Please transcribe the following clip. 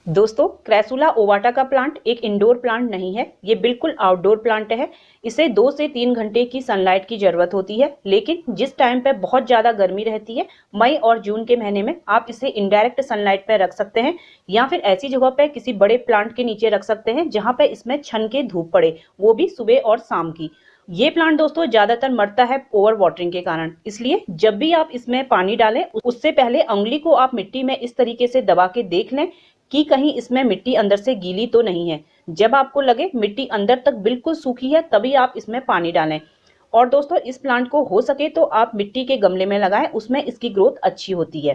दोस्तों, crassula ovata का plant एक इंडोर प्लांट नहीं है, ये बिल्कुल आउटडोर प्लांट है। इसे 2 से 3 घंटे की सनलाइट की जरूरत होती है, लेकिन जिस टाइम पे बहुत ज़्यादा गर्मी रहती है, मई और जून के महीने में आप इसे इनडायरेक्ट सनलाइट पे रख सकते हैं या फिर ऐसी जगह पे किसी बड़े प्लांट के नीचे रख सकते हैं जहाँ पे इसमें छन के धूप पड़े, वो भी सुबह और शाम की। ये प्लांट दोस्तों ज्यादातर मरता है ओवर वाटरिंग के कारण, इसलिए जब भी आप इसमें पानी डालें उससे पहले उंगली को आप मिट्टी में इस तरीके से दबा के देख लें कि कहीं इसमें मिट्टी अंदर से गीली तो नहीं है। जब आपको लगे मिट्टी अंदर तक बिल्कुल सूखी है तभी आप इसमें पानी डालें। और दोस्तों, इस प्लांट को हो सके तो आप मिट्टी के गमले में लगाएं, उसमें इसकी ग्रोथ अच्छी होती है।